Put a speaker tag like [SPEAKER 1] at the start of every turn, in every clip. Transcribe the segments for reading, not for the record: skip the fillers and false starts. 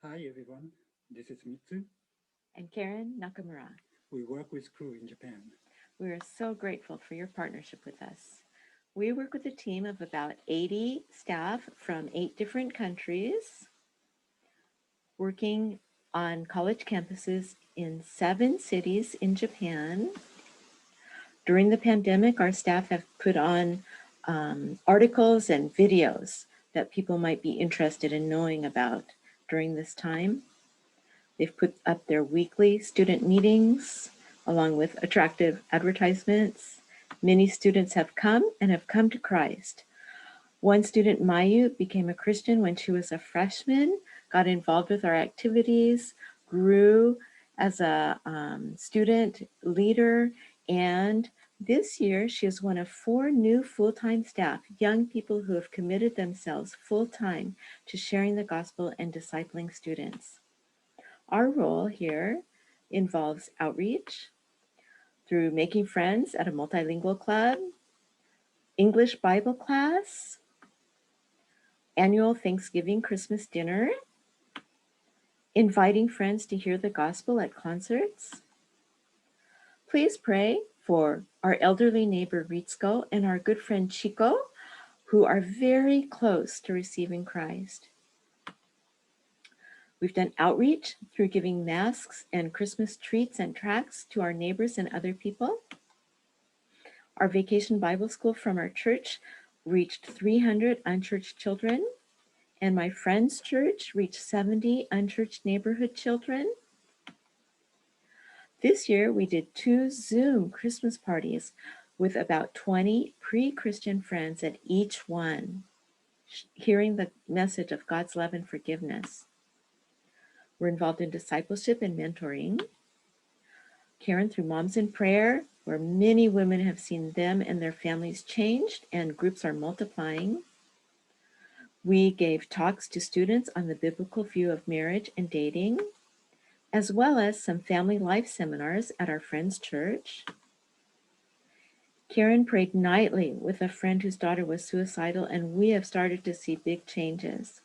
[SPEAKER 1] Hi everyone, this is Mitsu.
[SPEAKER 2] And Karen Nakamura.
[SPEAKER 1] We work with crew in Japan.
[SPEAKER 2] We are so grateful for your partnership with us. We work with a team of about 80 staff from 8 different countries, working on college campuses in 7 cities in Japan. During the pandemic, our staff have put on articles and videos that people might be interested in knowing about during this time. They've put up their weekly student meetings along with attractive advertisements. Many students have come to Christ. One student, Mayu, became a Christian when she was a freshman, got involved with our activities, grew as a student leader, and this year she is one of 4 new full-time staff, young people who have committed themselves full-time to sharing the gospel and discipling students. Our role here involves outreach through making friends at a multilingual club, English Bible class, annual Thanksgiving Christmas dinner, inviting friends to hear the gospel at concerts. Please pray for our elderly neighbor Ritsuko and our good friend Chico, who are very close to receiving Christ. We've done outreach through giving masks and Christmas treats and tracts to our neighbors and other people. Our vacation Bible school from our church reached 300 unchurched children, and my friend's church reached 70 unchurched neighborhood children. This year, we did 2 Zoom Christmas parties with about 20 pre-Christian friends at each one, hearing the message of God's love and forgiveness. We're involved in discipleship and mentoring. Karen through Moms in Prayer, where many women have seen them and their families changed and groups are multiplying. We gave talks to students on the biblical view of marriage and dating, as well as some family life seminars at our friend's church. Karen prayed nightly with a friend whose daughter was suicidal, and we have started to see big changes.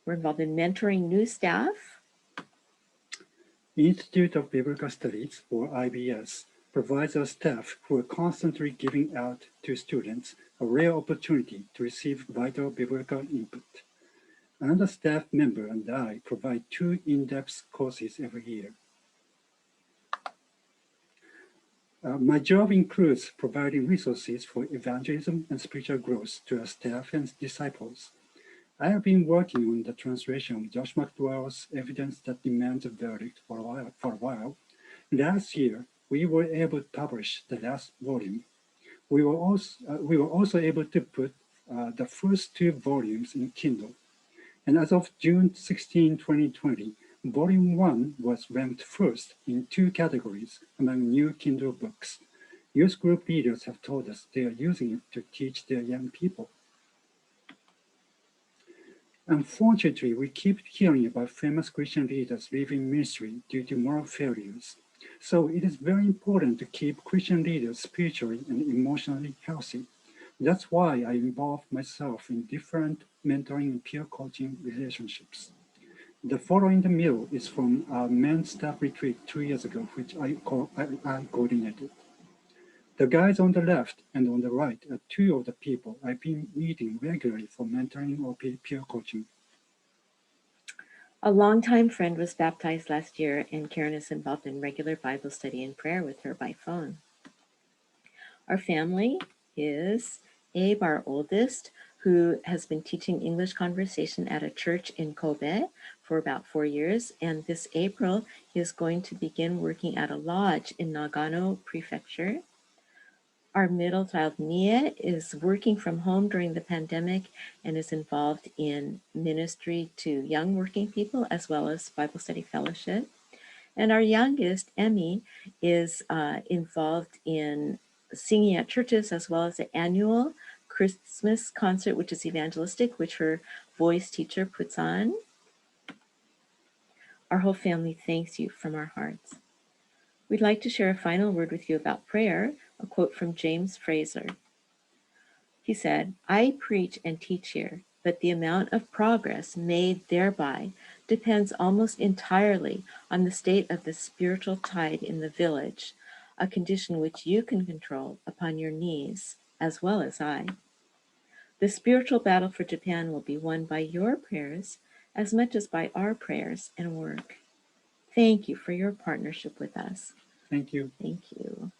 [SPEAKER 2] We're involved in mentoring new staff.
[SPEAKER 1] Institute of Biblical Studies, or IBS, provides our staff who are constantly giving out to students a rare opportunity to receive vital biblical input. Another staff member and I provide 2 in-depth courses every year. My job includes providing resources for evangelism and spiritual growth to our staff and disciples. I have been working on the translation of Josh McDowell's Evidence That Demands a Verdict for a while. Last year, we were able to publish the last volume. We were also able to put the first 2 volumes in Kindle. And as of June 16, 2020, Volume 1 was ranked first in 2 categories among new Kindle books. Youth group leaders have told us they are using it to teach their young people. Unfortunately, we keep hearing about famous Christian leaders leaving ministry due to moral failures. So it is very important to keep Christian leaders spiritually and emotionally healthy. That's why I involve myself in different mentoring and peer coaching relationships. The photo in the middle is from a men's staff retreat 2 years ago, which I coordinated. The guys on the left and on the right are 2 of the people I've been meeting regularly for mentoring or peer coaching.
[SPEAKER 2] A longtime friend was baptized last year, and Karen is involved in regular Bible study and prayer with her by phone. Our family is Abe, our oldest, who has been teaching English conversation at a church in Kobe for about 4 years. And this April, he is going to begin working at a lodge in Nagano Prefecture. Our middle child, Mia, is working from home during the pandemic and is involved in ministry to young working people as well as Bible study fellowship. And our youngest, Emmy, is involved in singing at churches as well as the annual Christmas concert, which is evangelistic, which her voice teacher puts on. Our whole family thanks you from our hearts. We'd like to share a final word with you about prayer, a quote from James Fraser. He said, "I preach and teach here. but the amount of progress made thereby depends almost entirely on the state of the spiritual tide in the village, a condition which you can control upon your knees as well as I. The spiritual battle for Japan will be won by your prayers as much as by our prayers and work. Thank you for your partnership with us.
[SPEAKER 1] Thank you.
[SPEAKER 2] Thank you.